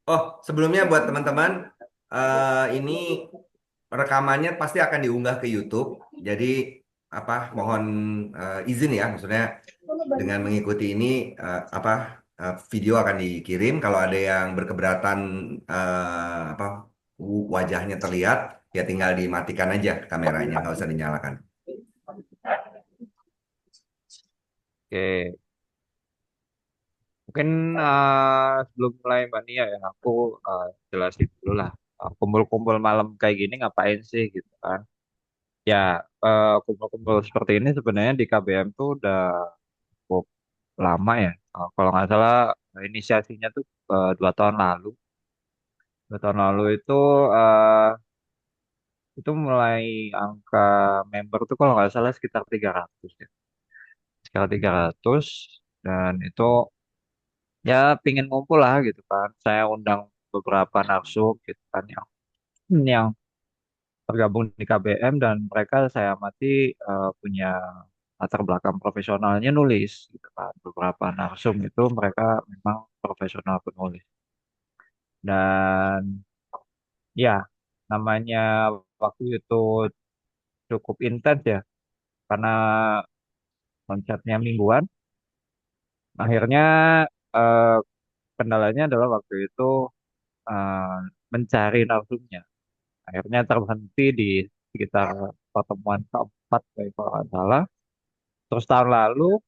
Oh, sebelumnya buat teman-teman, ini rekamannya pasti akan diunggah ke YouTube. Jadi apa? Mohon izin ya, maksudnya dengan mengikuti ini video akan dikirim. Kalau ada yang berkeberatan apa wajahnya terlihat, ya tinggal dimatikan aja kameranya, nggak usah dinyalakan. Oke, mungkin sebelum mulai Mbak Nia ya, aku jelasin dulu lah. Kumpul-kumpul malam kayak gini ngapain sih gitu kan? Ya, kumpul-kumpul seperti ini sebenarnya di KBM tuh udah cukup lama ya. Kalau nggak salah inisiasinya tuh 2 tahun lalu. 2 tahun lalu eh, itu mulai angka member tuh kalau nggak salah sekitar 300 ya. Sekitar 300 dan itu ya pingin ngumpul lah gitu kan. Saya undang beberapa narsum gitu kan yang tergabung di KBM dan mereka saya amati punya latar belakang profesionalnya nulis gitu kan. Beberapa narsum itu mereka memang profesional penulis. Dan ya namanya waktu itu cukup intens ya karena konsepnya mingguan. Akhirnya eh, kendalanya adalah waktu itu eh, mencari narsumnya. Akhirnya terhenti di sekitar pertemuan keempat kalau nggak salah. Terus tahun lalu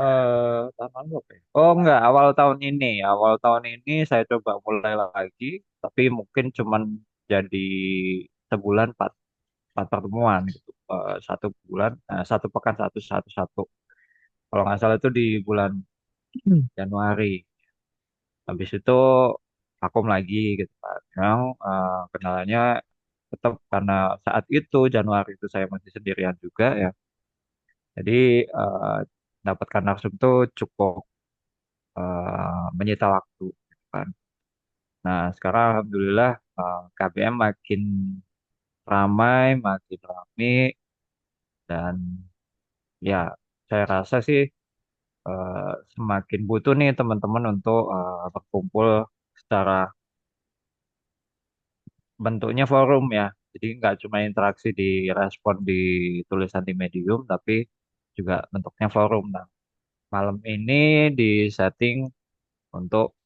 apa ya? Oh enggak, awal tahun ini. Awal tahun ini saya coba mulai lagi, tapi mungkin cuman jadi sebulan empat pertemuan gitu. 1 bulan, 1 pekan satu. Kalau nggak salah itu di bulan Januari. Habis itu vakum lagi gitu kan. Yang kendalanya tetap karena saat itu Januari itu saya masih sendirian juga ya. Jadi dapatkan narsum itu cukup menyita waktu gitu kan. Nah, sekarang alhamdulillah KBM makin ramai, makin rame dan ya saya rasa sih semakin butuh nih teman-teman untuk berkumpul secara bentuknya forum ya. Jadi nggak cuma interaksi di respon di tulisan di Medium, tapi juga bentuknya forum. Nah, malam ini di setting untuk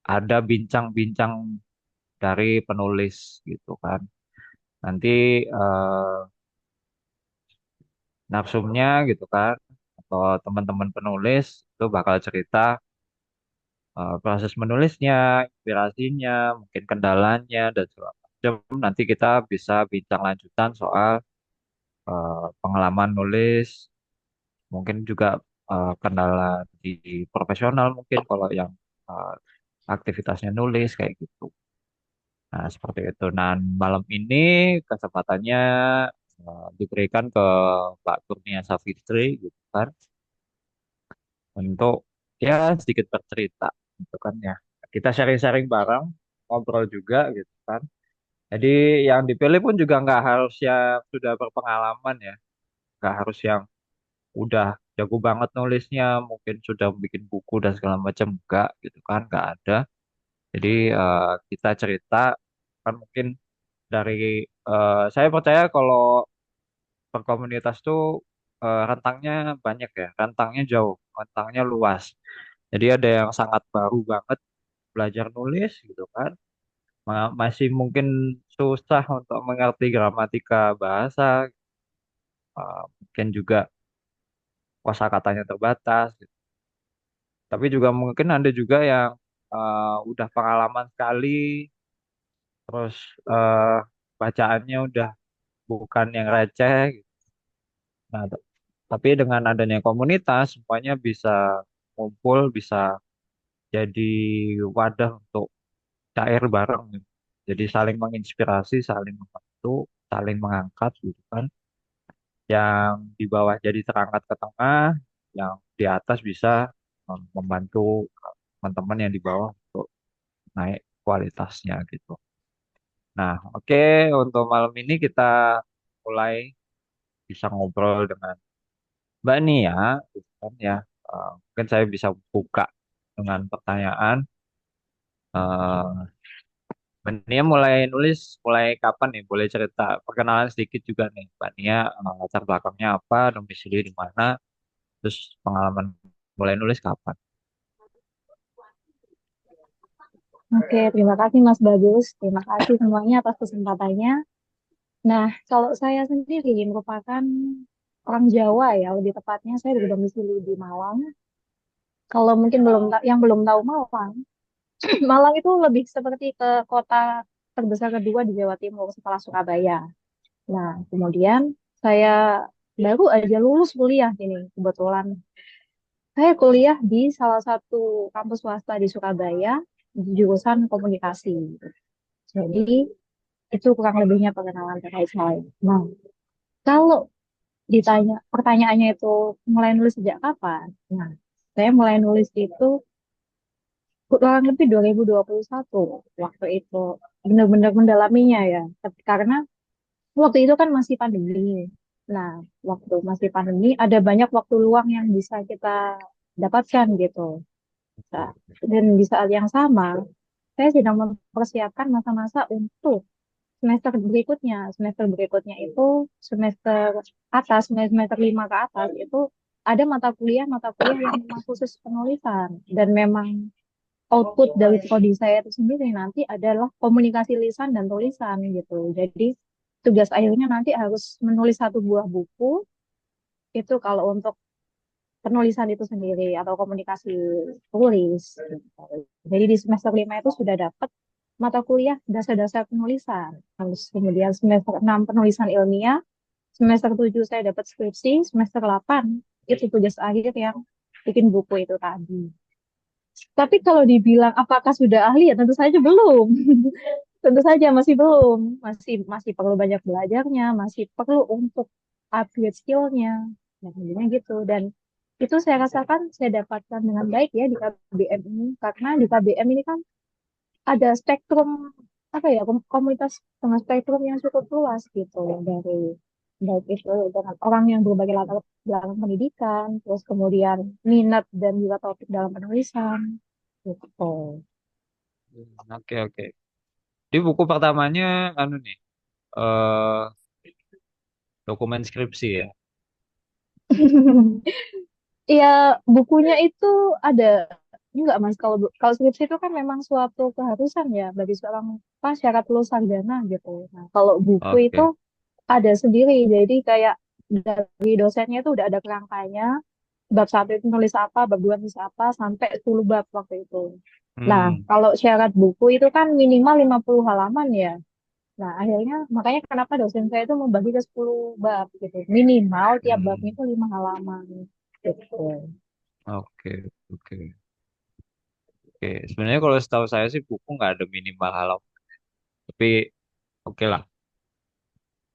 ada bincang-bincang dari penulis gitu kan. Nanti eh, narsumnya gitu kan, atau teman-teman penulis itu bakal cerita proses menulisnya, inspirasinya, mungkin kendalanya dan segala macam. Nanti kita bisa bincang lanjutan soal pengalaman nulis, mungkin juga kendala di profesional mungkin kalau yang eh, aktivitasnya nulis kayak gitu. Nah, seperti itu. Nah, malam ini kesempatannya diberikan ke Mbak Kurnia Savitri gitu kan untuk ya sedikit bercerita gitu kan ya. Kita sharing-sharing bareng, ngobrol juga gitu kan. Jadi yang dipilih pun juga nggak harus yang sudah berpengalaman ya, nggak harus yang udah jago banget nulisnya, mungkin sudah bikin buku dan segala macam enggak gitu kan, nggak ada. Jadi kita cerita kan mungkin dari saya percaya kalau berkomunitas tuh rentangnya banyak ya, rentangnya jauh, rentangnya luas. Jadi ada yang sangat baru banget belajar nulis gitu kan, masih mungkin susah untuk mengerti gramatika bahasa, mungkin juga kosakatanya terbatas. Gitu. Tapi juga mungkin ada juga yang udah pengalaman sekali, terus eh, bacaannya udah bukan yang receh. Gitu. Nah, tapi dengan adanya komunitas, semuanya bisa ngumpul, bisa jadi wadah untuk cair bareng. Gitu. Jadi saling menginspirasi, saling membantu, saling mengangkat gitu kan. Yang di bawah jadi terangkat ke tengah, yang di atas bisa membantu teman-teman yang di bawah untuk naik kualitasnya gitu. Nah, oke, untuk malam ini kita mulai bisa ngobrol dengan Mbak Nia, gitu kan ya, mungkin saya bisa buka dengan pertanyaan. eh Mbak Nia mulai nulis mulai kapan nih? Boleh cerita perkenalan sedikit juga nih, Mbak Nia, latar belakangnya apa, domisili di mana, terus pengalaman mulai nulis kapan? Oke, terima kasih Mas Bagus. Terima kasih semuanya atas kesempatannya. Nah, kalau saya sendiri merupakan orang Jawa ya, lebih tepatnya saya berdomisili di Malang. Kalau mungkin yang belum tahu Malang, Malang itu lebih seperti ke kota terbesar kedua di Jawa Timur setelah Surabaya. Nah, kemudian saya baru aja lulus kuliah ini kebetulan. Saya kuliah di salah satu kampus swasta di Surabaya di jurusan komunikasi. Jadi itu kurang lebihnya perkenalan terkait saya. Nah, kalau ditanya pertanyaannya itu mulai nulis sejak kapan? Nah, saya mulai nulis itu kurang lebih 2021 waktu itu benar-benar mendalaminya ya. Karena waktu itu kan masih pandemi. Nah, waktu masih pandemi ada banyak waktu luang yang bisa kita dapatkan gitu. Nah, dan di saat yang sama saya sedang mempersiapkan masa-masa untuk semester berikutnya. Semester berikutnya itu semester atas, semester 5 ke atas itu ada mata kuliah yang memang khusus penulisan. Dan memang output dari prodi saya itu sendiri nanti adalah komunikasi lisan dan tulisan gitu. Jadi tugas akhirnya nanti harus menulis satu buah buku itu kalau untuk penulisan itu sendiri atau komunikasi tulis. Gitu. Jadi di semester 5 itu sudah dapat mata kuliah dasar-dasar penulisan. Terus kemudian semester 6 penulisan ilmiah, semester 7 saya dapat skripsi, semester 8 itu tugas akhir yang bikin buku itu tadi. Tapi kalau dibilang apakah sudah ahli ya tentu saja belum. Tentu saja masih belum, masih masih perlu banyak belajarnya, masih perlu untuk upgrade skillnya, nah intinya gitu. Dan itu saya rasakan saya dapatkan dengan baik ya di KBM ini, karena di KBM ini kan ada spektrum apa ya komunitas dengan spektrum yang cukup luas gitu dari baik itu dengan orang yang berbagai latar belakang pendidikan, terus kemudian minat dan juga topik dalam penulisan gitu. Oke, oke. Di buku pertamanya, anu nih, eh dokumen skripsi ya. Iya, bukunya itu ada enggak Mas kalau kalau skripsi itu kan memang suatu keharusan ya bagi seorang syarat lulus sarjana gitu. Nah, kalau buku itu Oke. ada sendiri. Jadi kayak dari dosennya itu udah ada kerangkanya. Bab satu itu nulis apa, bab dua nulis apa sampai 10 bab waktu itu. Nah, Hmm. kalau syarat buku itu kan minimal 50 halaman ya. Nah, akhirnya makanya kenapa dosen saya itu membagi ke 10 bab gitu. Minimal tiap babnya Hmm. itu 5 halaman gitu. Oke, oke, oke. Sebenarnya kalau setahu saya sih buku nggak ada minimal halaman, tapi oke lah.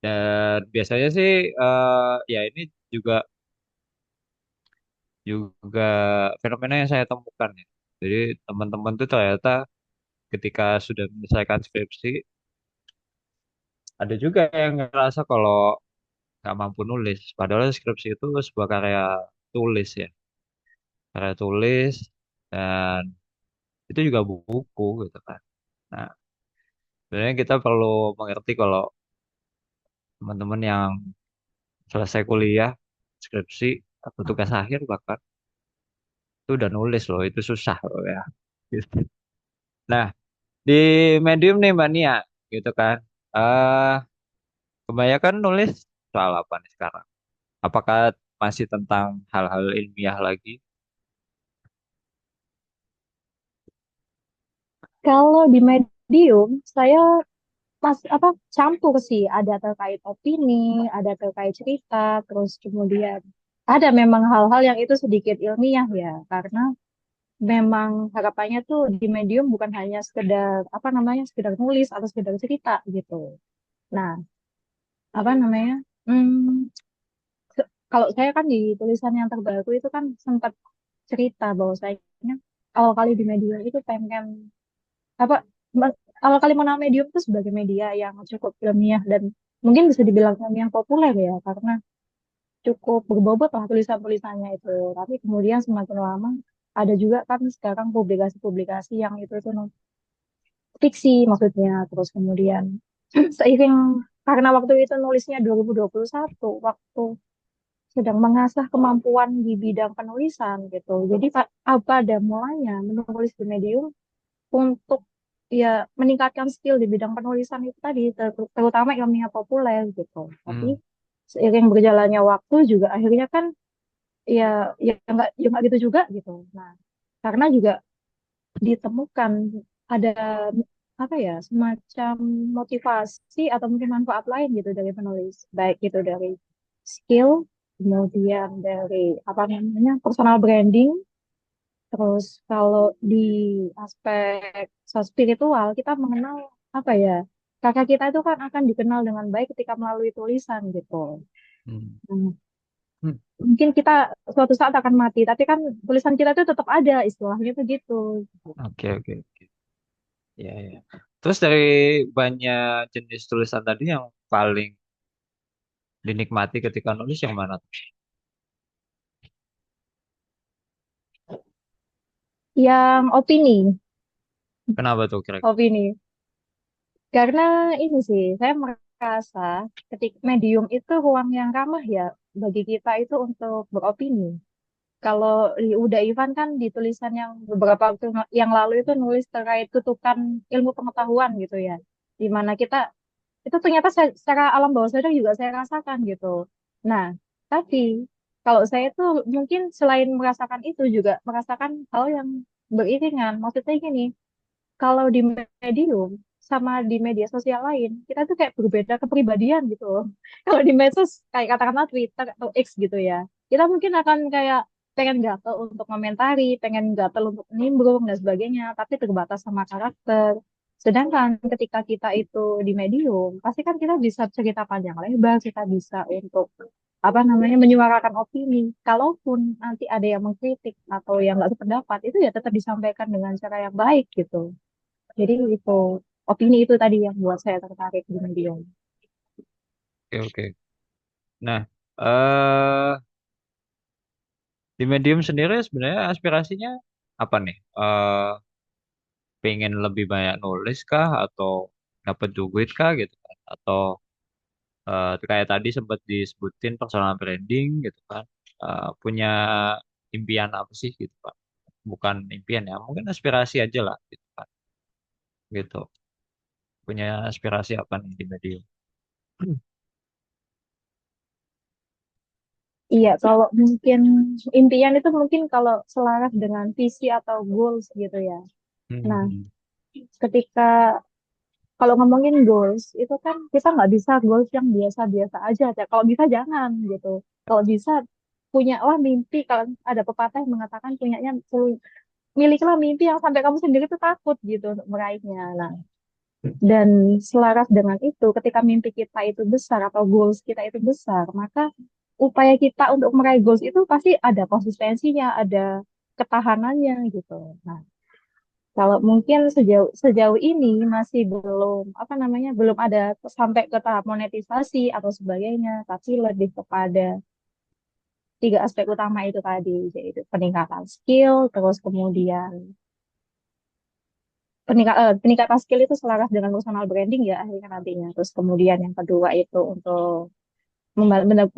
Dan biasanya sih, ya ini juga juga fenomena yang saya temukan ya. Jadi teman-teman tuh ternyata ketika sudah menyelesaikan skripsi, ada juga yang ngerasa kalau nggak mampu nulis. Padahal skripsi itu sebuah karya tulis ya, karya tulis dan itu juga buku gitu kan. Nah, sebenarnya kita perlu mengerti kalau teman-teman yang selesai kuliah, skripsi atau tugas akhir bahkan itu udah nulis loh, itu susah loh ya. Gitu. Nah, di medium nih Mbak Nia, gitu kan. eh Kebanyakan nulis soal apa nih sekarang? Apakah masih tentang hal-hal ilmiah lagi? Kalau di medium, saya pas apa campur sih, ada terkait opini, ada terkait cerita, terus kemudian ada memang hal-hal yang itu sedikit ilmiah ya, karena memang harapannya tuh di medium bukan hanya sekedar apa namanya sekedar nulis atau sekedar cerita gitu. Nah, apa namanya? Hmm, kalau saya kan di tulisan yang terbaru itu kan sempat cerita bahwa saya awal kali di medium itu pengen apa awal kali mengenal medium itu sebagai media yang cukup ilmiah dan mungkin bisa dibilang ilmiah populer ya karena cukup berbobot lah tulisan-tulisannya itu. Tapi kemudian semakin lama ada juga kan sekarang publikasi-publikasi yang itu tuh fiksi maksudnya. Terus kemudian seiring karena waktu itu nulisnya 2021 waktu sedang mengasah kemampuan di bidang penulisan gitu. Jadi apa ada mulanya menulis di Medium untuk ya meningkatkan skill di bidang penulisan itu tadi, terutama ilmiah populer gitu. Tapi Hmm. seiring berjalannya waktu juga akhirnya kan ya nggak gitu juga gitu. Nah, karena juga ditemukan ada apa ya semacam motivasi atau mungkin manfaat lain gitu dari penulis, baik itu dari skill, kemudian dari apa namanya personal branding. Terus kalau di aspek spiritual kita mengenal apa ya kakak kita itu kan akan dikenal dengan baik ketika melalui tulisan gitu. Hmm. Hmm, Hmm. mungkin kita suatu saat akan mati, tapi kan tulisan kita itu tetap ada istilahnya tuh gitu. Oke, oke, oke. Ya, ya. Terus dari banyak jenis tulisan tadi yang paling dinikmati ketika nulis yang mana tuh? Yang Kenapa tuh kira-kira? opini. Karena ini sih, saya merasa ketika medium itu ruang yang ramah ya bagi kita itu untuk beropini. Kalau di Uda Ivan kan di tulisan yang beberapa waktu yang lalu itu nulis terkait kutukan ilmu pengetahuan gitu ya. Di mana kita itu ternyata secara alam bawah sadar juga saya rasakan gitu. Nah, tapi kalau saya tuh mungkin selain merasakan itu juga merasakan hal yang beriringan. Maksudnya gini, kalau di medium sama di media sosial lain, kita tuh kayak berbeda kepribadian gitu loh. Kalau di medsos kayak katakanlah Twitter atau X gitu ya, kita mungkin akan kayak pengen gatel untuk komentari, pengen gatel untuk nimbrung dan sebagainya, tapi terbatas sama karakter. Sedangkan ketika kita itu di medium, pasti kan kita bisa cerita panjang lebar, kita bisa untuk apa namanya menyuarakan opini. Kalaupun nanti ada yang mengkritik atau yang nggak sependapat, itu ya tetap disampaikan dengan cara yang baik gitu. Jadi itu opini itu tadi yang buat saya tertarik di Medium. Oke, oke. Nah, eh di Medium sendiri sebenarnya aspirasinya apa nih? Pengen lebih banyak nulis kah atau dapat duit kah gitu kan? Atau kayak tadi sempat disebutin personal branding gitu kan? Punya impian apa sih gitu kan? Bukan impian ya, mungkin aspirasi aja lah gitu kan. Gitu. Punya aspirasi apa nih di Medium? Iya, kalau mungkin impian itu mungkin kalau selaras dengan visi atau goals gitu ya. Nah, Hmm. ketika kalau ngomongin goals itu kan kita nggak bisa goals yang biasa-biasa aja. Kalau bisa jangan gitu. Kalau bisa punyalah mimpi. Kalau ada pepatah yang mengatakan milikilah mimpi yang sampai kamu sendiri tuh takut gitu untuk meraihnya. Nah, dan selaras dengan itu, ketika mimpi kita itu besar atau goals kita itu besar, maka upaya kita untuk meraih goals itu pasti ada konsistensinya, ada ketahanannya gitu. Nah, kalau mungkin sejauh sejauh ini masih belum apa namanya, belum ada sampai ke tahap monetisasi atau sebagainya, tapi lebih kepada tiga aspek utama itu tadi, yaitu peningkatan skill, terus kemudian peningkatan skill itu selaras dengan personal branding ya akhirnya nantinya. Terus kemudian yang kedua itu untuk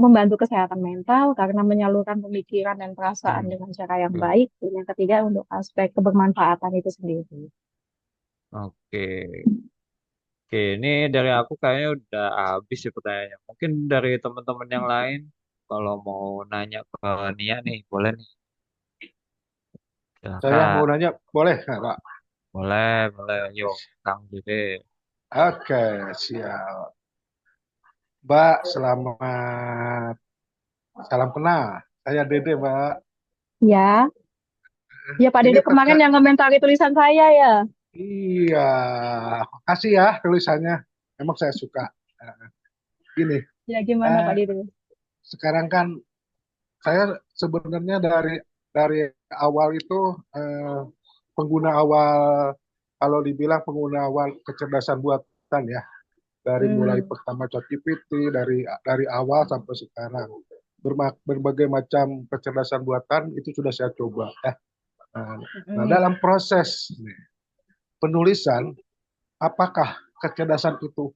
membantu kesehatan mental karena menyalurkan pemikiran dan perasaan Hmm. dengan cara yang Oke. baik. Dan yang ketiga untuk aspek kebermanfaatan itu sendiri. Oke. Oke, ini dari aku kayaknya udah habis sih pertanyaannya. Mungkin dari teman-teman yang lain, kalau mau nanya ke Nia nih, boleh nih. Saya mau Silakan. nanya, boleh nggak, Pak? Boleh, boleh. Yuk, Kang Dede. Oke, siap. Mbak, selamat salam kenal. Saya Dede, Mbak. Ya, ya Pak Ini Dede kemarin terkait, yang komentari tulisan saya ya. iya, makasih ya tulisannya. Emang saya suka. Nah, gini, Ya gimana eh, Pak Dede? sekarang kan saya sebenarnya dari awal itu eh, pengguna awal, kalau dibilang pengguna awal kecerdasan buatan ya, dari mulai Hmm, pertama ChatGPT dari awal sampai sekarang. berbagai macam kecerdasan buatan itu sudah saya coba. Nah, nah, Mm-mm. dalam proses penulisan, apakah kecerdasan itu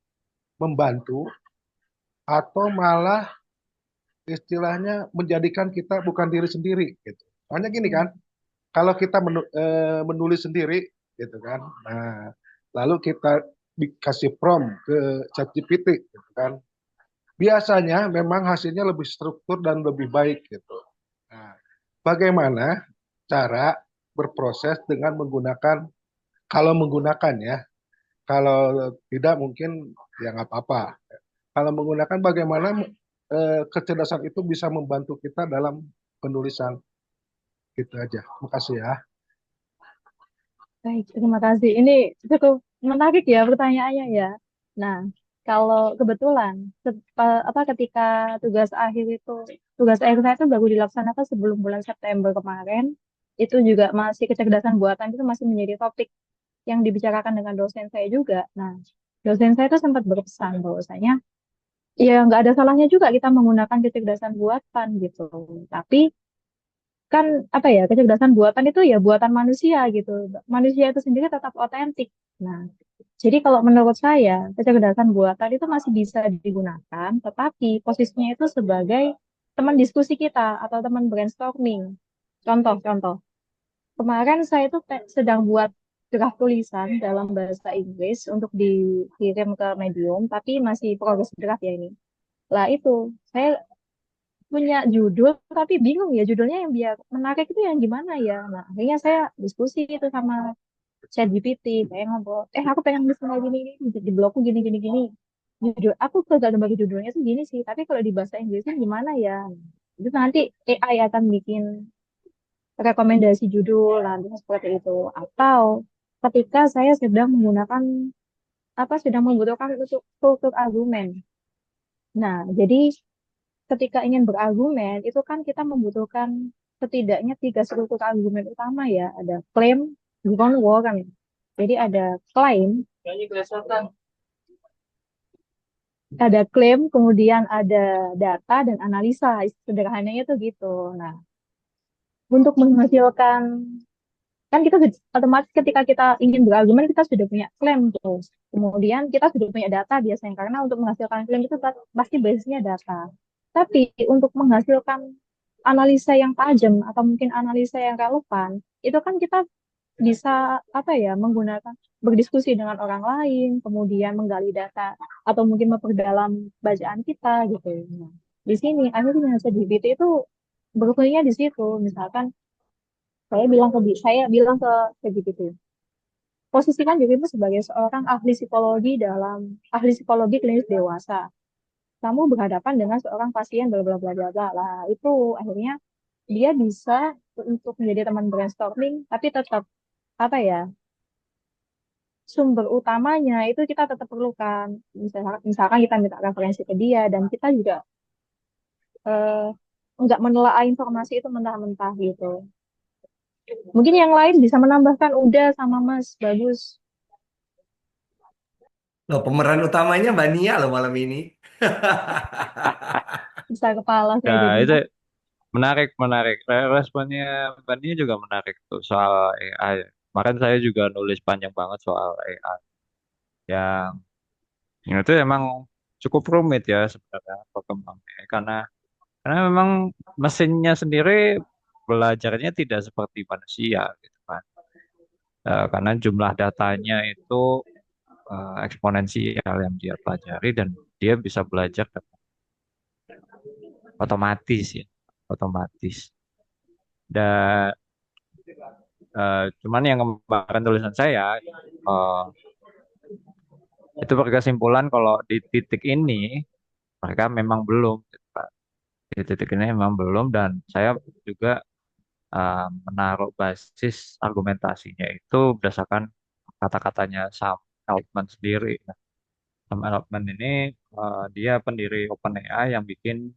membantu atau malah istilahnya menjadikan kita bukan diri sendiri gitu. Soalnya gini kan, kalau kita menulis sendiri gitu kan, nah lalu kita dikasih prompt ke ChatGPT gitu kan, biasanya memang hasilnya lebih struktur dan lebih baik gitu. Nah, bagaimana cara berproses dengan menggunakan, kalau menggunakan ya, kalau tidak mungkin ya nggak apa-apa. Kalau menggunakan, bagaimana kecerdasan itu bisa membantu kita dalam penulisan, gitu aja. Terima kasih ya. Baik, terima kasih. Ini cukup menarik ya pertanyaannya ya. Nah, kalau kebetulan ketika tugas akhir itu tugas akhir saya itu baru dilaksanakan sebelum bulan September kemarin, itu juga masih kecerdasan buatan itu masih menjadi topik yang dibicarakan dengan dosen saya juga. Nah, dosen saya itu sempat berpesan bahwasanya ya nggak ada salahnya juga kita menggunakan kecerdasan buatan gitu. Tapi kan apa ya, kecerdasan buatan itu ya buatan manusia gitu. Manusia itu sendiri tetap otentik. Nah, jadi kalau menurut saya kecerdasan buatan itu masih bisa digunakan, tetapi posisinya itu sebagai teman diskusi kita atau teman brainstorming. Contoh-contoh. Kemarin saya itu sedang buat draft tulisan dalam bahasa Inggris untuk dikirim ke Medium, tapi masih progres draft ya ini. Lah itu, saya punya judul tapi bingung ya judulnya yang biar menarik itu yang gimana ya. Nah, akhirnya saya diskusi itu sama ChatGPT, saya ngobrol, aku pengen nulis kayak gini, di blogku gini gini gini. Judul aku gagal bagi judulnya tuh gini sih, tapi kalau di bahasa Inggrisnya gimana ya? Itu nanti AI akan bikin rekomendasi judul nanti seperti itu. Atau ketika saya sedang menggunakan sedang membutuhkan untuk struktur argumen. Nah, jadi ketika ingin berargumen itu kan kita membutuhkan setidaknya tiga struktur argumen utama ya. Ada claim, bukan war kan. Jadi ada klaim, kemudian ada data dan analisa. Sederhananya tuh gitu. Nah, untuk menghasilkan kan kita otomatis ketika kita ingin berargumen kita sudah punya klaim tuh. Kemudian kita sudah punya data biasanya karena untuk menghasilkan klaim itu pasti basisnya data. Tapi untuk menghasilkan analisa yang tajam atau mungkin analisa yang relevan, itu kan kita bisa menggunakan berdiskusi dengan orang lain, kemudian menggali data atau mungkin memperdalam bacaan kita gitu. Nah, di sini akhirnya ChatGPT itu berfungsinya di situ. Misalkan saya bilang ke ChatGPT, posisikan dirimu sebagai seorang ahli psikologi klinis dewasa. Kamu berhadapan dengan seorang pasien bla bla bla bla bla. Lah, itu akhirnya dia bisa untuk menjadi teman brainstorming, tapi tetap apa ya, sumber utamanya itu kita tetap perlukan. Misalkan kita minta referensi ke dia dan kita juga eh, nggak menelaah informasi itu mentah-mentah gitu. Mungkin yang lain bisa menambahkan, udah sama Mas, bagus, Loh, pemeran utamanya Mbak Nia loh malam ini. bisa kepala saya Nah, itu jadinya. menarik, menarik. Responnya Mbak Nia juga menarik tuh soal AI. Kemarin saya juga nulis panjang banget soal AI. Yang itu emang cukup rumit ya sebenarnya perkembangannya. Karena memang mesinnya sendiri belajarnya tidak seperti manusia gitu kan. Karena jumlah datanya itu eksponensial yang dia pelajari dan dia bisa belajar dengan otomatis ya, otomatis. Dan cuman yang kemarin tulisan saya eh, itu berkesimpulan kalau di titik ini mereka memang belum, gitu Pak. Di titik ini memang belum dan saya juga menaruh basis argumentasinya itu berdasarkan kata-katanya Sam Altman sendiri. Nah, Sam Altman ini dia pendiri OpenAI yang bikin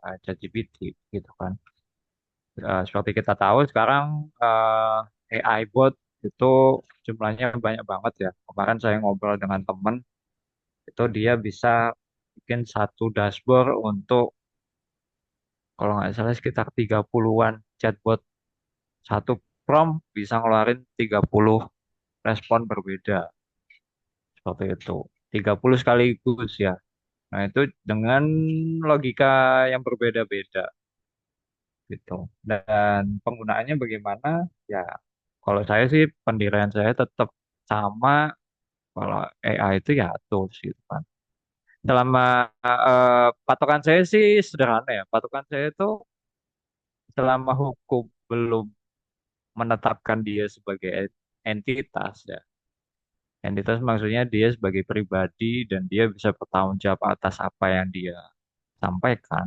ChatGPT gitu kan. Seperti kita tahu sekarang AI bot itu jumlahnya banyak banget ya. Kemarin saya ngobrol dengan teman itu dia bisa bikin satu dashboard untuk kalau nggak salah sekitar 30-an chatbot, satu prompt bisa ngeluarin 30 respon berbeda seperti itu. 30 sekaligus ya. Nah, itu dengan logika yang berbeda-beda gitu. Dan penggunaannya bagaimana? Ya, kalau saya sih pendirian saya tetap sama. Kalau AI itu ya tools gitu kan. Selama patokan saya sih sederhana ya. Patokan saya itu selama hukum belum menetapkan dia sebagai entitas ya. Entitas maksudnya dia sebagai pribadi dan dia bisa bertanggung jawab atas apa yang dia sampaikan.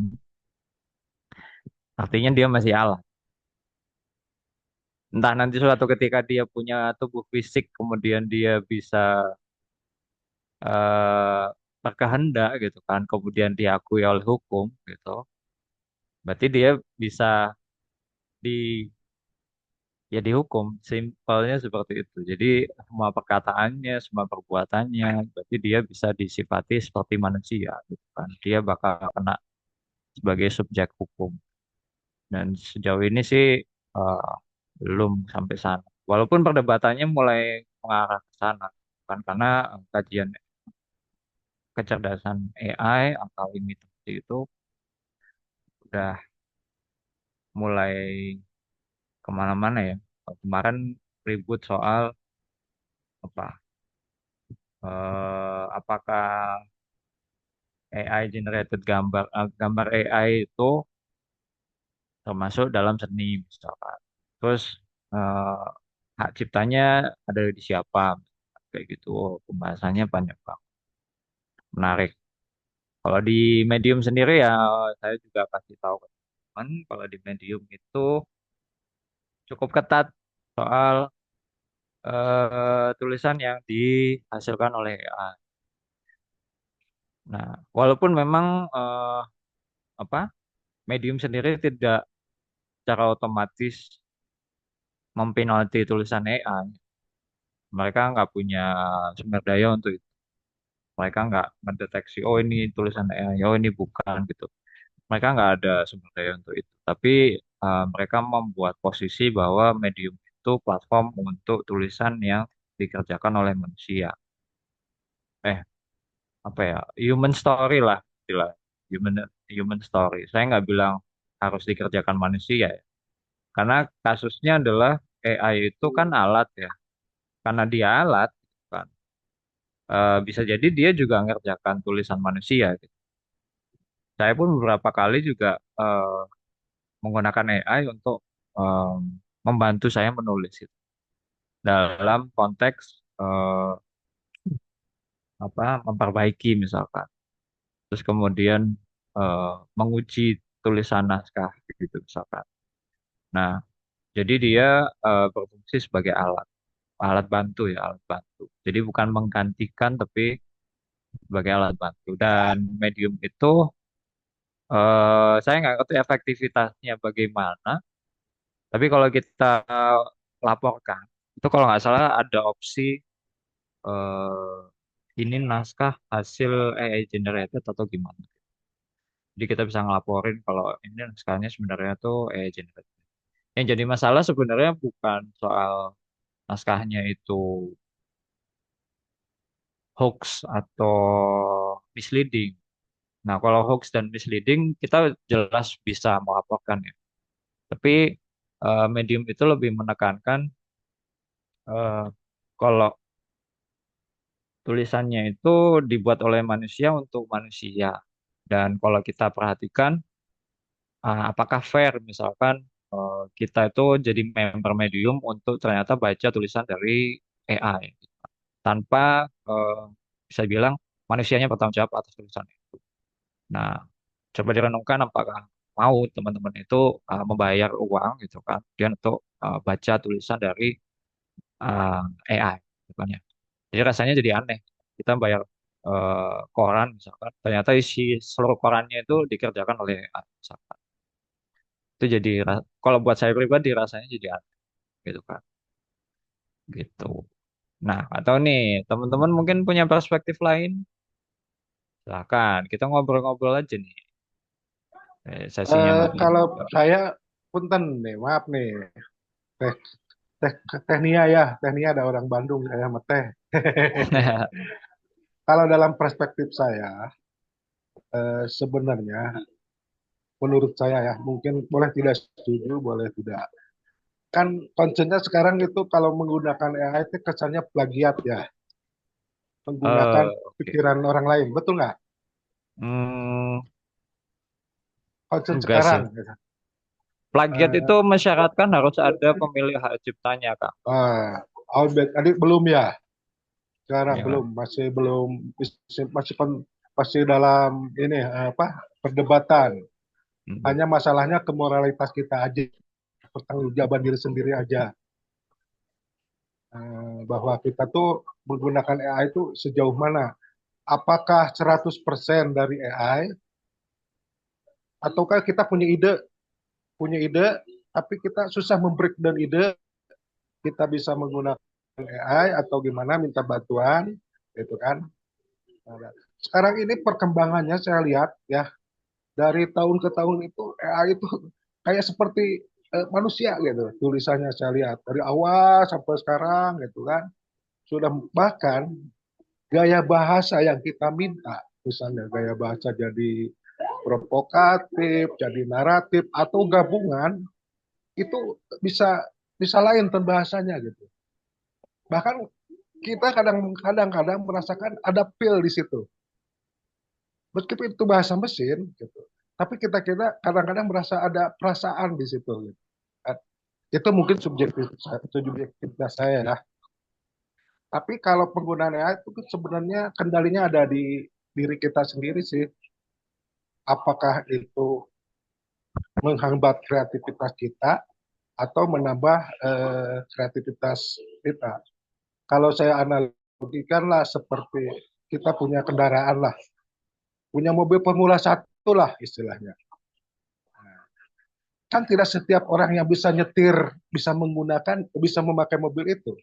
Artinya dia masih alat. Entah nanti suatu ketika dia punya tubuh fisik, kemudian dia bisa eh, berkehendak gitu kan, kemudian diakui oleh hukum gitu. Berarti dia bisa di ya dihukum. Simpelnya seperti itu. Jadi semua perkataannya, semua perbuatannya, berarti dia bisa disifati seperti manusia gitu kan. Dia bakal kena sebagai subjek hukum. Dan sejauh ini sih eh, belum sampai sana. Walaupun perdebatannya mulai mengarah ke sana, kan karena kajian kecerdasan AI atau imitasi itu udah mulai kemana-mana ya. Kemarin ribut soal apa? Apakah AI generated gambar AI itu termasuk dalam seni misalkan. Terus eh, hak ciptanya ada di siapa? Kayak gitu. Oh, pembahasannya banyak banget. Menarik. Kalau di Medium sendiri ya saya juga kasih tahu ke teman kalau di Medium itu cukup ketat soal tulisan yang dihasilkan oleh AI. Nah, walaupun memang apa Medium sendiri tidak secara otomatis mempenalti tulisan AI. Mereka nggak punya sumber daya untuk itu. Mereka nggak mendeteksi, oh ini tulisan AI, oh ini bukan gitu. Mereka nggak ada sumber daya untuk itu. Tapi mereka membuat posisi bahwa Medium itu platform untuk tulisan yang dikerjakan oleh manusia. Eh, apa ya? Human story lah, istilah. Human human story. Saya nggak bilang harus dikerjakan manusia ya. Karena kasusnya adalah AI itu kan alat ya. Karena dia alat, kan, bisa jadi dia juga ngerjakan tulisan manusia gitu. Saya pun beberapa kali juga menggunakan AI untuk em, membantu saya menulis itu. Dalam konteks apa memperbaiki misalkan. Terus kemudian eh, menguji tulisan naskah gitu misalkan. Nah, jadi dia berfungsi sebagai alat, alat bantu ya, alat bantu. Jadi bukan menggantikan tapi sebagai alat bantu. Dan medium itu saya nggak ngerti efektivitasnya bagaimana. Tapi kalau kita laporkan, itu kalau nggak salah ada opsi eh, ini naskah hasil AI generated atau gimana. Jadi kita bisa ngelaporin kalau ini naskahnya sebenarnya tuh AI generated. Yang jadi masalah sebenarnya bukan soal naskahnya itu hoax atau misleading. Nah, kalau hoax dan misleading kita jelas bisa melaporkan ya. Tapi medium itu lebih menekankan eh, kalau tulisannya itu dibuat oleh manusia untuk manusia. Dan kalau kita perhatikan, apakah fair misalkan kita itu jadi member medium untuk ternyata baca tulisan dari AI tanpa bisa bilang manusianya bertanggung jawab atas tulisan itu. Nah, coba direnungkan apakah mau teman-teman itu membayar uang gitu kan, dia untuk baca tulisan dari AI, gitu kan ya. Jadi rasanya jadi aneh. Kita bayar koran misalkan, ternyata isi seluruh korannya itu dikerjakan oleh AI, misalkan. Itu jadi kalau buat saya pribadi rasanya jadi aneh gitu kan. Gitu. Nah, atau nih teman-teman mungkin punya perspektif lain, silakan kita ngobrol-ngobrol aja nih. Sesinya Mbak Kalau Dini. saya punten nih, maaf nih, teh teh Tehnia ya, Tehnia ada orang Bandung saya sama teh. Kalau dalam perspektif saya, sebenarnya menurut saya ya, mungkin boleh tidak setuju, boleh tidak. Kan konsennya sekarang itu kalau menggunakan AI itu kesannya plagiat ya, menggunakan Oke. pikiran orang lain, betul nggak? Hmm, Konsen enggak sekarang. sih. Gitu. Plagiat Eh, itu mensyaratkan harus ada pemilik hak ciptanya, Kak. tadi belum ya, sekarang Ya. belum, masih dalam ini apa perdebatan. Hmm. Hanya masalahnya ke moralitas kita aja, pertanggungjawaban diri sendiri aja. Bahwa kita tuh menggunakan AI itu sejauh mana? Apakah 100% dari AI ataukah kita punya ide tapi kita susah membreakdown ide, kita bisa menggunakan AI atau gimana minta bantuan gitu kan. Nah, sekarang ini perkembangannya saya lihat ya, dari tahun ke tahun itu AI itu kayak seperti manusia gitu tulisannya, saya lihat dari awal sampai sekarang gitu kan, sudah bahkan gaya bahasa yang kita minta, misalnya gaya bahasa jadi provokatif, jadi naratif atau gabungan, itu bisa bisa lain bahasanya gitu. Bahkan kita kadang-kadang merasakan ada feel di situ. Meskipun itu bahasa mesin gitu. Tapi kita kadang-kadang merasa ada perasaan di situ gitu. Itu mungkin subjektivitas saya ya. Tapi kalau penggunaan AI itu sebenarnya kendalinya ada di diri kita sendiri sih. Apakah itu menghambat kreativitas kita atau menambah kreativitas kita. Kalau saya analogikan lah seperti kita punya kendaraan lah, punya mobil Formula 1 lah istilahnya. Kan tidak setiap orang yang bisa nyetir, bisa menggunakan, bisa memakai mobil itu.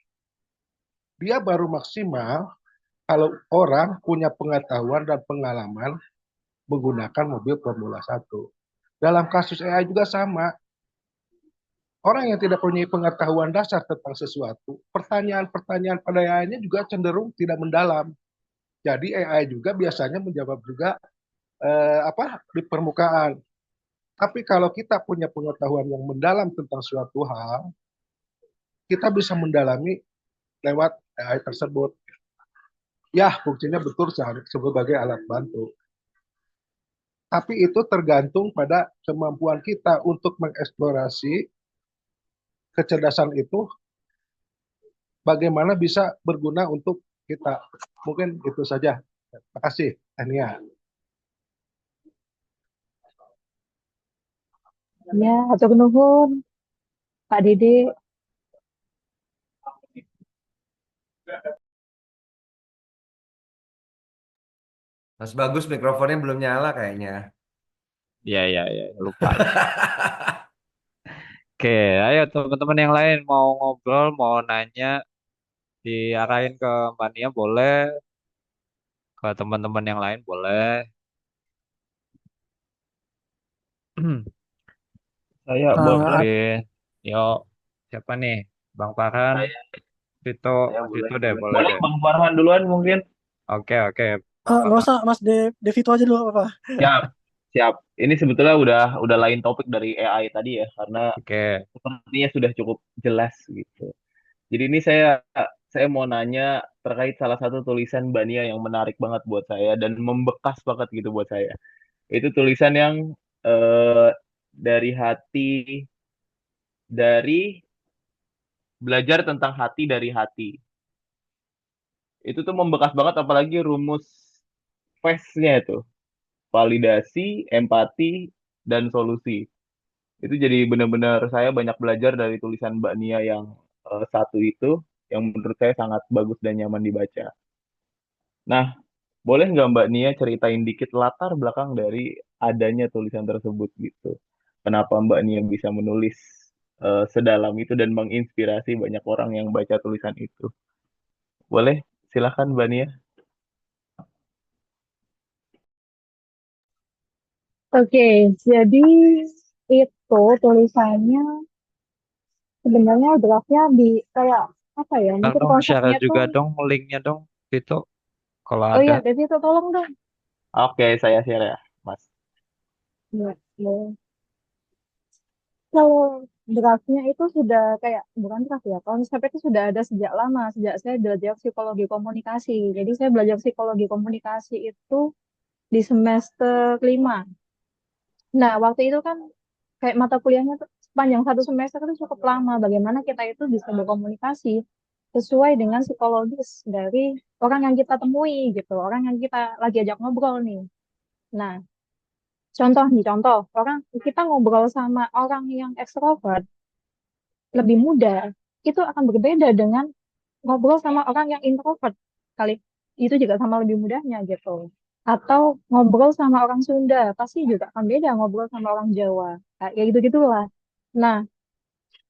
Dia baru maksimal kalau orang punya pengetahuan dan pengalaman menggunakan mobil Formula 1. Dalam kasus AI juga sama. Orang yang tidak punya pengetahuan dasar tentang sesuatu, pertanyaan-pertanyaan pada AI-nya juga cenderung tidak mendalam. Jadi AI juga biasanya menjawab juga di permukaan. Tapi kalau kita punya pengetahuan yang mendalam tentang suatu hal, kita bisa mendalami lewat AI tersebut. Ya, fungsinya betul sebagai alat bantu. Tapi itu tergantung pada kemampuan kita untuk mengeksplorasi kecerdasan itu, bagaimana bisa berguna untuk kita. Mungkin itu saja. Terima kasih, Ania. Ya, atur nuhun, Pak Dede. Mas Bagus mikrofonnya belum nyala kayaknya. Ya, ya, ya. Lupa. Oke, ayo teman-teman yang lain mau ngobrol, mau nanya, diarahin ke Mbak Nia boleh, ke teman-teman yang lain boleh. Saya boleh. Oke, yuk. Siapa nih? Bang Farhan, Saya, Vito, saya Vito boleh, deh, boleh. boleh Boleh deh. Bang Farhan duluan mungkin. Oke, oke, Bang Nggak Farhan. usah Mas Devito aja dulu apa? Siap, siap. Ini sebetulnya udah lain topik dari AI tadi ya, karena Oke, sepertinya sudah cukup jelas gitu. Jadi ini saya mau nanya terkait salah satu tulisan Bania yang menarik banget buat saya dan membekas banget gitu buat saya. Itu tulisan yang eh, dari hati, dari belajar tentang hati dari hati. Itu tuh membekas banget, apalagi rumus FAST-nya itu. Validasi, empati, dan solusi. Itu jadi benar-benar saya banyak belajar dari tulisan Mbak Nia yang satu itu, yang menurut saya sangat bagus dan nyaman dibaca. Nah, boleh nggak Mbak Nia ceritain dikit latar belakang dari adanya tulisan tersebut gitu? Kenapa Mbak Nia bisa menulis sedalam itu dan menginspirasi banyak orang yang baca tulisan itu? Boleh? Silahkan Mbak Nia. Oke, jadi itu tulisannya sebenarnya draftnya di kayak apa ya? Bang Mungkin dong share konsepnya tuh, juga dong linknya dong itu kalau oh ada. iya, Devi itu tolong dong. Oke, saya share ya, Mas. Ya, ya. Kalau draftnya itu sudah kayak bukan draft ya, konsep itu sudah ada sejak lama, sejak saya belajar psikologi komunikasi. Jadi saya belajar psikologi komunikasi itu di semester 5. Nah, waktu itu kan kayak mata kuliahnya tuh sepanjang satu semester itu cukup lama. Bagaimana kita itu bisa berkomunikasi sesuai dengan psikologis dari orang yang kita temui gitu, orang yang kita lagi ajak ngobrol nih. Nah, contoh, orang kita ngobrol sama orang yang ekstrovert lebih mudah, itu akan berbeda dengan ngobrol sama orang yang introvert kali. Itu juga sama lebih mudahnya gitu. Atau ngobrol sama orang Sunda, pasti juga akan beda ngobrol sama orang Jawa. Kayak gitu-gitulah. Nah,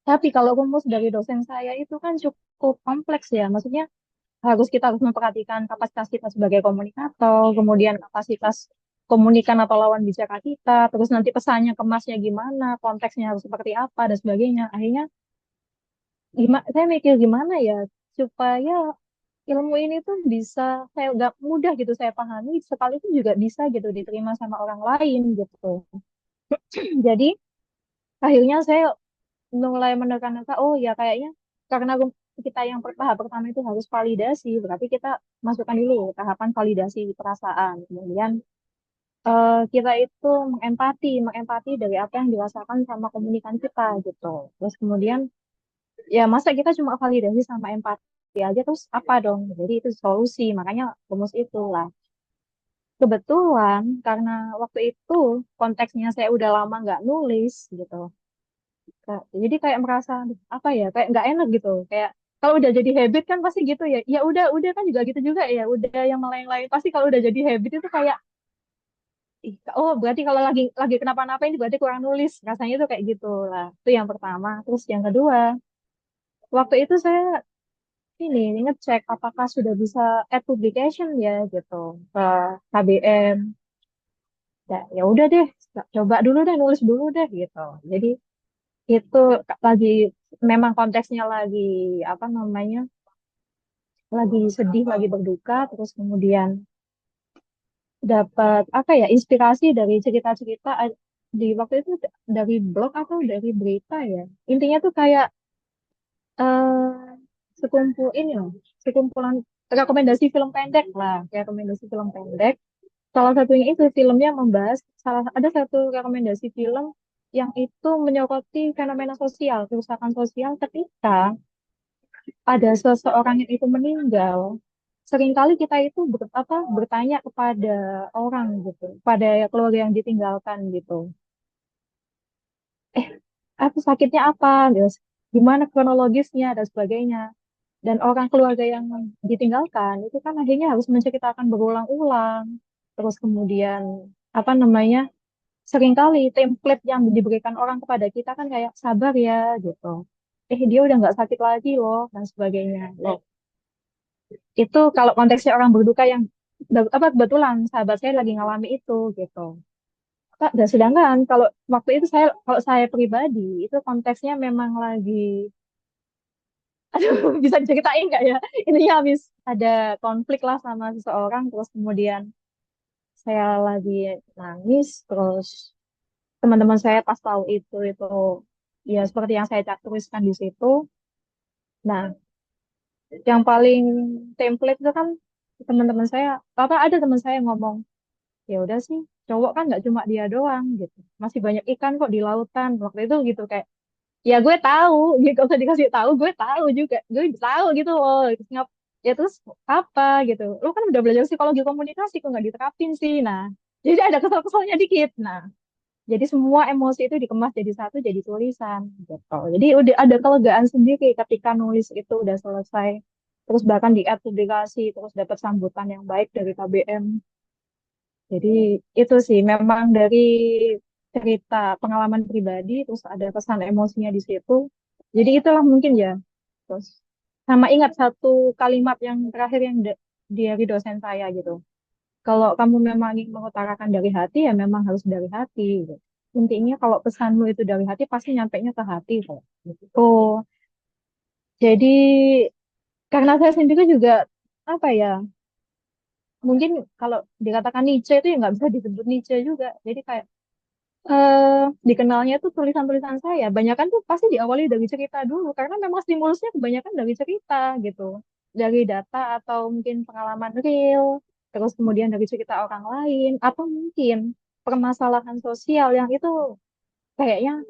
tapi kalau rumus dari dosen saya itu kan cukup kompleks ya. Maksudnya kita harus memperhatikan kapasitas kita sebagai komunikator, kemudian kapasitas komunikan atau lawan bicara kita, terus nanti pesannya kemasnya gimana, konteksnya harus seperti apa dan sebagainya. Akhirnya saya mikir gimana ya supaya ilmu ini tuh bisa saya gak mudah gitu saya pahami, sekaligus juga bisa gitu diterima sama orang lain gitu. Jadi akhirnya saya mulai menekan, oh ya kayaknya karena kita yang tahap pertama itu harus validasi, berarti kita masukkan dulu tahapan validasi perasaan. Kemudian kita itu mengempati dari apa yang dirasakan sama komunikan kita gitu. Terus kemudian ya masa kita cuma validasi sama empati aja terus apa dong? Jadi itu solusi, makanya rumus itulah. Kebetulan karena waktu itu konteksnya saya udah lama nggak nulis gitu. Jadi kayak merasa "Aduh, apa ya kayak nggak enak gitu. Kayak kalau udah jadi habit kan pasti gitu ya. Ya udah kan juga gitu juga ya. Udah yang lain-lain pasti kalau udah jadi habit itu kayak oh berarti kalau lagi kenapa-napa ini berarti kurang nulis. Rasanya itu kayak gitu lah. Itu yang pertama. Terus yang kedua, waktu itu saya ini ngecek apakah sudah bisa add publication ya gitu ke KBM. Ya, ya udah deh, coba dulu deh, nulis dulu deh gitu. Jadi itu lagi memang konteksnya lagi apa namanya, lagi sedih, lagi berduka, terus kemudian dapat apa ya inspirasi dari cerita-cerita di waktu itu dari blog atau dari berita ya. Intinya tuh kayak eh sekumpul ini loh, sekumpulan rekomendasi film pendek lah, rekomendasi film pendek. Salah satunya itu filmnya membahas ada satu rekomendasi film yang itu menyoroti fenomena sosial, kerusakan sosial ketika ada seseorang yang itu meninggal. Seringkali kita itu bertanya kepada orang gitu, pada keluarga yang ditinggalkan gitu. Eh, aku sakitnya apa? Terus gimana kronologisnya dan sebagainya. Dan orang keluarga yang ditinggalkan itu kan akhirnya harus menceritakan berulang-ulang. Terus kemudian apa namanya? Seringkali template yang diberikan orang kepada kita kan kayak sabar ya gitu. Dia udah nggak sakit lagi loh dan sebagainya. Loh, itu kalau konteksnya orang berduka yang apa kebetulan sahabat saya lagi ngalami itu gitu. Dan sedangkan kalau waktu itu kalau saya pribadi itu konteksnya memang lagi aduh bisa diceritain nggak ya? Intinya habis ada konflik lah sama seseorang terus kemudian saya lagi nangis terus teman-teman saya pas tahu itu ya seperti yang saya tuliskan di situ. Nah, yang paling template itu kan teman-teman saya, ada teman saya ngomong, ya udah sih, cowok kan nggak cuma dia doang gitu. Masih banyak ikan kok di lautan. Waktu itu gitu kayak, ya gue tahu, gitu kalau dikasih tahu, gue tahu gitu loh. Terus ya terus apa gitu? Lu kan udah belajar psikologi komunikasi, kok nggak diterapin sih? Nah, jadi ada kesel-keselnya dikit. Nah, jadi semua emosi itu dikemas jadi satu, jadi tulisan gitu. Jadi udah ada kelegaan sendiri ketika nulis itu udah selesai. Terus bahkan publikasi, terus dapat sambutan yang baik dari KBM. Jadi itu sih memang dari cerita pengalaman pribadi, terus ada pesan emosinya di situ. Jadi itulah mungkin ya. Terus sama ingat satu kalimat yang terakhir yang dari dosen saya gitu. Kalau kamu memang ingin mengutarakan dari hati, ya memang harus dari hati, gitu. Intinya kalau pesanmu itu dari hati, pasti nyampainya ke hati kok. Gitu. Jadi karena saya sendiri juga apa ya, mungkin kalau dikatakan Nietzsche itu ya nggak bisa disebut Nietzsche juga. Jadi kayak dikenalnya tuh tulisan-tulisan saya. Banyak kan tuh pasti diawali dari cerita dulu, karena memang stimulusnya kebanyakan dari cerita gitu, dari data atau mungkin pengalaman real, terus kemudian dari cerita orang lain, atau mungkin permasalahan sosial yang itu kayaknya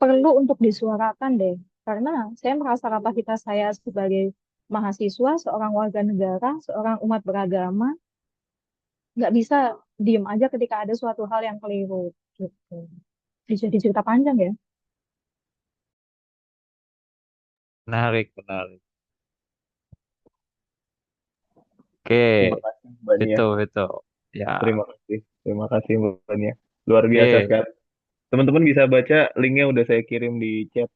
perlu untuk disuarakan deh. Karena saya merasa kapasitas saya sebagai mahasiswa, seorang warga negara, seorang umat beragama, nggak bisa diem aja ketika ada suatu hal yang keliru gitu. Jadi cerita panjang ya. Menarik, menarik. Terima Oke, kasih Mbak Nia. itu. Ya, Terima kasih Mbak Nia. Luar biasa oke. sekali. Teman-teman bisa baca linknya udah saya kirim di chat.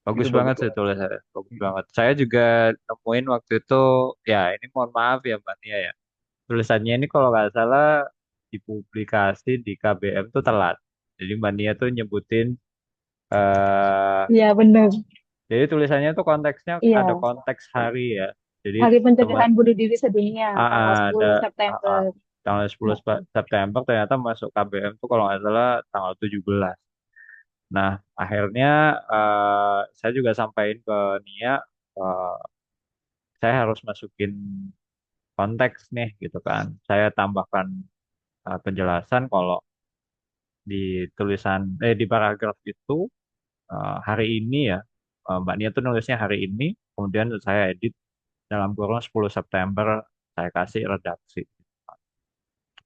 Bagus Itu banget bagus sih banget. tulisannya, bagus banget. Saya juga nemuin waktu itu, ya ini mohon maaf ya Mbak Nia ya. Tulisannya ini kalau nggak salah dipublikasi di KBM tuh telat. Jadi Mbak Nia tuh nyebutin, eh Iya benar. jadi tulisannya tuh konteksnya ada Iya. konteks hari ya. Jadi Hari teman Pencegahan Bunuh Diri Sedunia, tanggal ada 10 ah, ah, September. tanggal 10 September ternyata masuk KBM tuh kalau nggak salah tanggal 17. Nah, akhirnya saya juga sampaikan ke Nia, eh, saya harus masukin konteks nih gitu kan. Saya tambahkan penjelasan kalau di di paragraf itu hari ini ya, Mbak Nia tuh nulisnya hari ini, kemudian saya edit dalam kurun 10 September, saya kasih redaksi.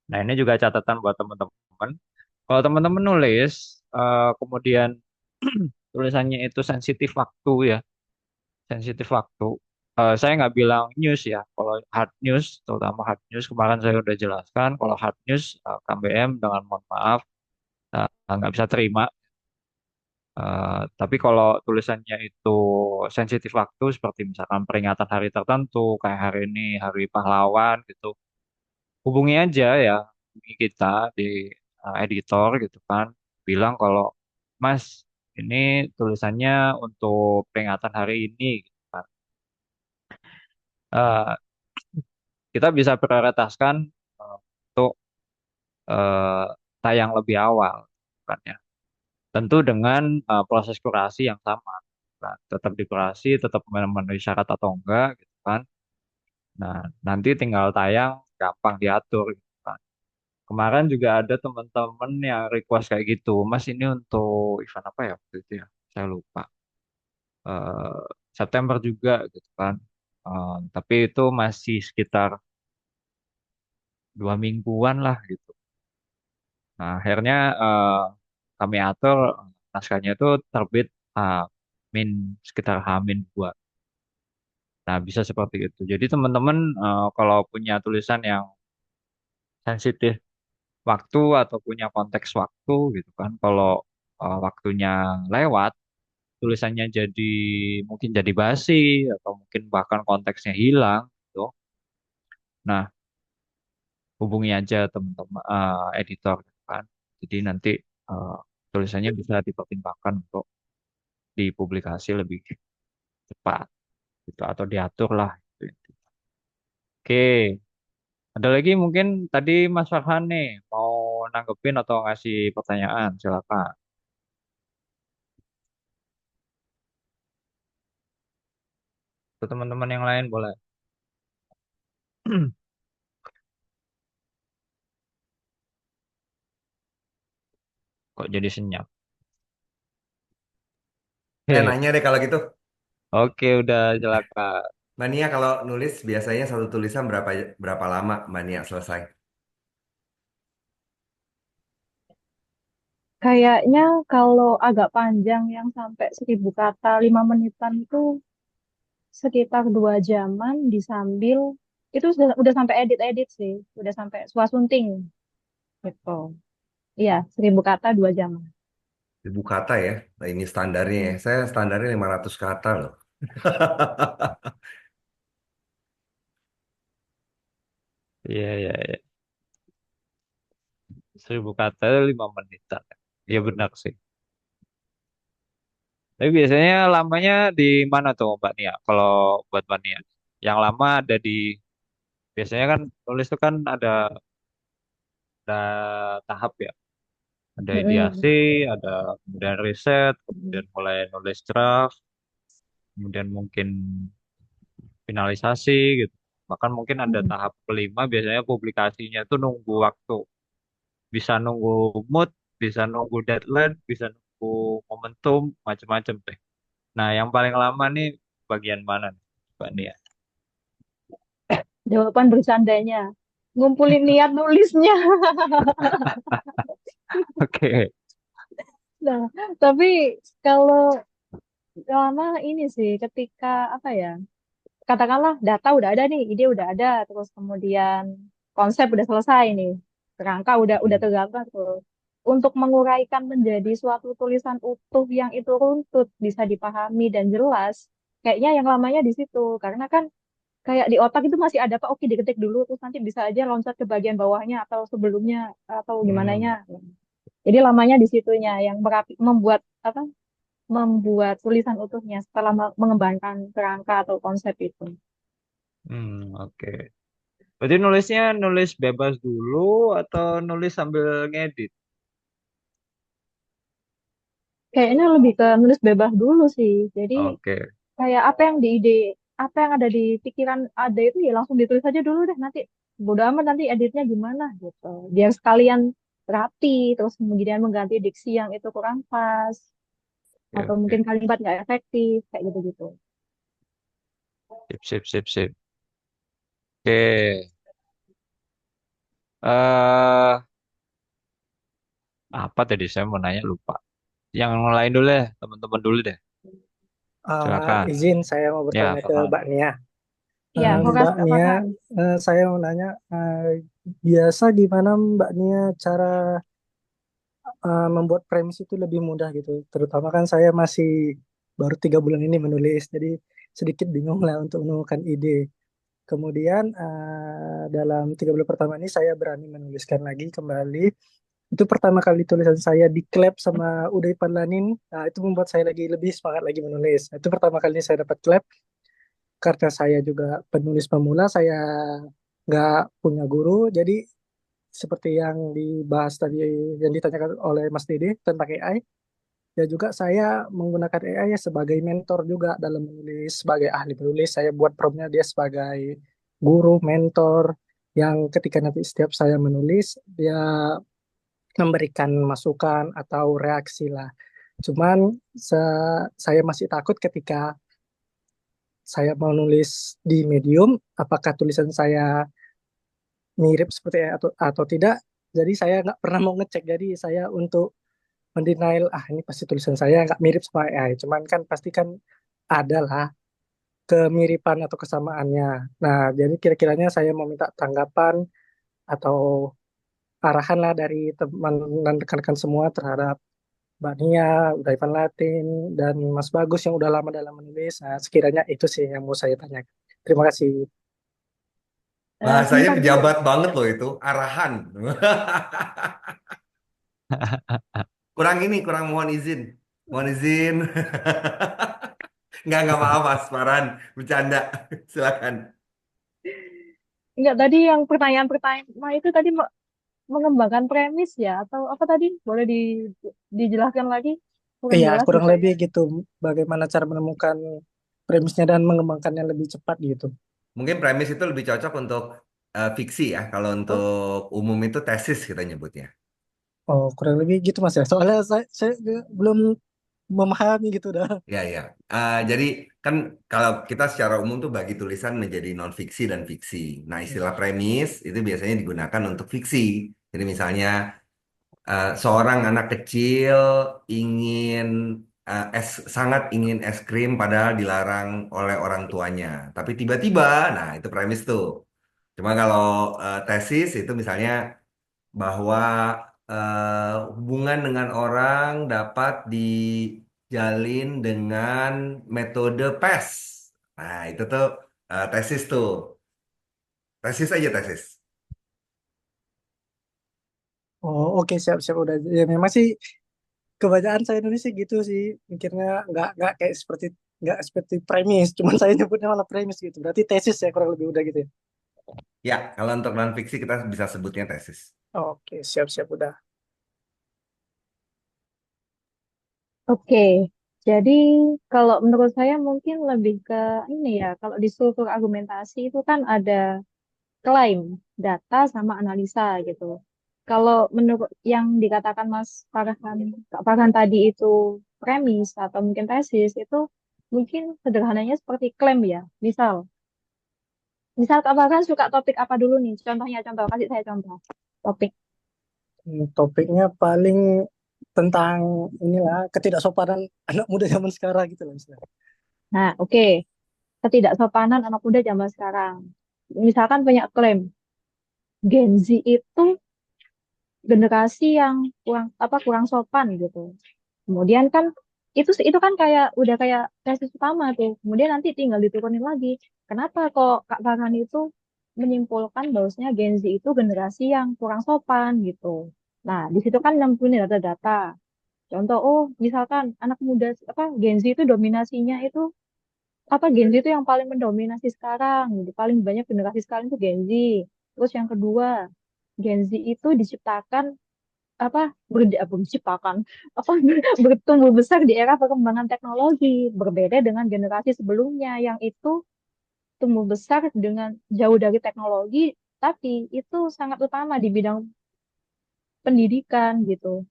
Nah, ini juga catatan buat teman-teman. Kalau teman-teman nulis, kemudian tulisannya itu sensitif waktu ya, sensitif waktu. Saya nggak bilang news ya. Kalau hard news, terutama hard news kemarin saya udah jelaskan. Kalau hard news, KBM dengan mohon maaf nggak bisa terima. Tapi kalau tulisannya itu sensitif waktu, seperti misalkan peringatan hari tertentu, kayak hari ini Hari Pahlawan gitu, hubungi aja ya, hubungi kita di editor gitu kan, bilang kalau Mas ini tulisannya untuk peringatan hari ini, gitu kan. Eh, kita bisa prioritaskan untuk eh, tayang lebih awal, kan ya. Tentu dengan proses kurasi yang sama, kan. Tetap dikurasi, tetap memenuhi syarat atau enggak, gitu kan. Nah, nanti tinggal tayang, gampang diatur, gitu kan. Kemarin juga ada teman-teman yang request kayak gitu, Mas ini untuk event apa ya waktu itu ya, saya lupa. Eh, September juga, gitu kan. Tapi itu masih sekitar 2 mingguan lah gitu. Nah, akhirnya kami atur naskahnya itu terbit uh, min sekitar H-2. Nah, bisa seperti itu. Jadi teman-teman kalau punya tulisan yang sensitif waktu atau punya konteks waktu gitu kan, kalau waktunya lewat, tulisannya jadi mungkin jadi basi atau mungkin bahkan konteksnya hilang gitu. Nah, hubungi aja teman-teman editor gitu kan. Jadi nanti eh, tulisannya bisa dipertimbangkan untuk dipublikasi lebih cepat gitu atau diatur lah gitu. Oke, ada lagi mungkin tadi Mas Farhan nih mau nanggepin atau ngasih pertanyaan, silakan. Ke teman-teman yang lain boleh. Kok jadi senyap? Saya Heh, nanya deh kalau gitu. oke udah silakan. Mania kalau nulis biasanya satu tulisan berapa berapa lama Mania selesai? Kayaknya kalau agak panjang yang sampai 1000 kata, 5 menitan itu sekitar 2 jaman disambil itu udah sampai edit-edit sih, udah sampai suasunting gitu. Iya, 1000 kata 2 jam. 1.000 kata ya. Nah, ini standarnya ya. Saya standarnya 500 kata loh. Iya, iya, iya. 1.000 kata 5 menitan. Iya benar sih. Tapi biasanya lamanya di mana tuh Mbak Nia? Kalau buat Mbak Nia, yang lama ada di biasanya kan nulis itu kan ada tahap ya. Ada ideasi, Mm-mm. ada kemudian riset, kemudian mulai nulis draft, kemudian mungkin finalisasi gitu. Bahkan mungkin ada Mm-mm. tahap kelima biasanya publikasinya tuh nunggu waktu. Bisa nunggu mood, bisa nunggu deadline, bisa nunggu momentum, macam-macam deh. Nah, yang paling lama nih bagian mana nih, Mbak Nia? Jawaban bercandanya, ngumpulin niat nulisnya. Oke. Nah, tapi kalau lama ini sih ketika apa ya? Katakanlah data udah ada nih, ide udah ada, terus kemudian konsep udah selesai nih, kerangka udah Hmm. tergambar tuh. Untuk menguraikan menjadi suatu tulisan utuh yang itu runtut, bisa dipahami dan jelas, kayaknya yang lamanya di situ. Karena kan kayak di otak itu masih ada apa, oke diketik dulu, terus nanti bisa aja loncat ke bagian bawahnya atau sebelumnya atau gimana nya. Hmm. Jadi lamanya di situnya yang membuat apa? Membuat tulisan utuhnya setelah mengembangkan kerangka atau konsep itu. Oke. Berarti nulisnya nulis bebas dulu atau nulis sambil ngedit? Kayaknya lebih ke nulis bebas dulu sih. Jadi Oke. kayak apa yang ada di pikiran ada itu ya langsung ditulis aja dulu deh. Nanti bodo amat nanti editnya gimana gitu. Biar sekalian rapi, terus kemudian mengganti diksi yang itu kurang pas, Oke, atau oke. mungkin kalimat nggak efektif, kayak gitu-gitu. Sip, sip, sip, sip. Oke. eh Apa tadi saya mau nanya lupa. Yang lain dulu deh, teman-teman dulu deh. Silakan. Izin saya mau Ya, bertanya ke Farhan. Mbak Nia. Iya, makasih Mbak Kak Nia, Farhan. saya mau nanya, biasa gimana Mbak Nia cara membuat premis itu lebih mudah gitu. Terutama kan saya masih baru 3 bulan ini menulis, jadi sedikit bingung lah untuk menemukan ide. Kemudian dalam 3 bulan pertama ini saya berani menuliskan lagi kembali. Itu pertama kali tulisan saya di-clap sama Uday Padlanin. Nah, itu membuat saya lagi lebih semangat lagi menulis. Nah, itu pertama kali saya dapat clap. Karena saya juga penulis pemula, saya nggak punya guru. Jadi seperti yang dibahas tadi, yang ditanyakan oleh Mas Dede tentang AI, ya juga saya menggunakan AI ya sebagai mentor juga dalam menulis, sebagai ahli penulis. Saya buat promptnya dia sebagai guru, mentor, yang ketika nanti setiap saya menulis, dia memberikan masukan atau reaksi lah. Cuman saya masih takut ketika saya mau nulis di Medium, apakah tulisan saya mirip seperti AI atau tidak. Jadi saya nggak pernah mau ngecek. Jadi saya untuk mendenial, ini pasti tulisan saya nggak mirip sama AI. Cuman kan pasti kan ada lah kemiripan atau kesamaannya. Nah, jadi kira-kiranya saya mau minta tanggapan atau arahan lah dari teman dan rekan-rekan semua terhadap Mbak Nia, udah Ivan Latin, dan Mas Bagus yang udah lama dalam menulis. Nah, sekiranya itu sih yang mau saya tanyakan. Terima kasih. Bahasanya Sebentar dulu. pejabat banget loh itu, arahan. Kurang ini, kurang mohon izin. Mohon izin. Nggak maaf Mas Farhan, bercanda. Silakan. Enggak, tadi yang pertanyaan-pertanyaan itu tadi mengembangkan premis ya atau apa tadi? Boleh dijelaskan lagi? Kurang Iya, jelas di kurang saya. lebih gitu. Bagaimana cara menemukan premisnya dan mengembangkannya lebih cepat gitu. Mungkin premis itu lebih cocok untuk fiksi ya. Kalau untuk Oh, umum itu tesis kita nyebutnya. Oh, kurang lebih gitu Mas ya. Soalnya saya belum memahami gitu dah. Ya, ya. Jadi kan kalau kita secara umum tuh bagi tulisan menjadi non fiksi dan fiksi. Nah, istilah premis itu biasanya digunakan untuk fiksi. Jadi misalnya seorang anak kecil ingin sangat ingin es krim padahal dilarang oleh orang tuanya. Tapi tiba-tiba, nah itu premis tuh. Cuma kalau tesis itu misalnya bahwa hubungan dengan orang dapat dijalin dengan metode PES. Nah, itu tuh tesis tuh. Tesis aja tesis. Oh, oke, siap-siap udah. Ya memang sih kebanyakan saya Indonesia gitu sih, mikirnya nggak seperti premis, cuman saya nyebutnya malah premis gitu. Berarti tesis ya kurang lebih udah gitu ya. Ya, kalau untuk non fiksi kita bisa sebutnya tesis. Oke, siap-siap udah. Oke, jadi kalau menurut saya mungkin lebih ke ini ya, kalau di struktur argumentasi itu kan ada klaim, data sama analisa gitu. Kalau menurut yang dikatakan Kak Farhan tadi itu premis atau mungkin tesis itu mungkin sederhananya seperti klaim ya. Misal Kak Farhan suka topik apa dulu nih? Contoh, kasih saya contoh. Topik. Topiknya paling tentang inilah ketidaksopanan anak muda zaman sekarang gitu lah misalnya. Nah, oke. Ketidaksopanan anak muda zaman sekarang. Misalkan punya klaim, Gen Z itu generasi yang kurang sopan gitu. Kemudian kan itu kan kayak udah kayak tesis utama tuh. Kemudian nanti tinggal diturunin lagi. Kenapa kok Kak Farhan itu menyimpulkan bahwasanya Gen Z itu generasi yang kurang sopan gitu. Nah, di situ kan nyampurin data-data. Contoh, oh misalkan anak muda apa Gen Z itu dominasinya itu apa Gen Z itu yang paling mendominasi sekarang, gitu. Paling banyak generasi sekarang itu Gen Z. Terus yang kedua, Gen Z itu diciptakan apa diciptakan apa bertumbuh besar di era perkembangan teknologi, berbeda dengan generasi sebelumnya yang itu tumbuh besar dengan jauh dari teknologi, tapi itu sangat utama di bidang pendidikan gitu.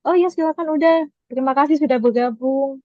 Oh ya silakan udah. Terima kasih sudah bergabung.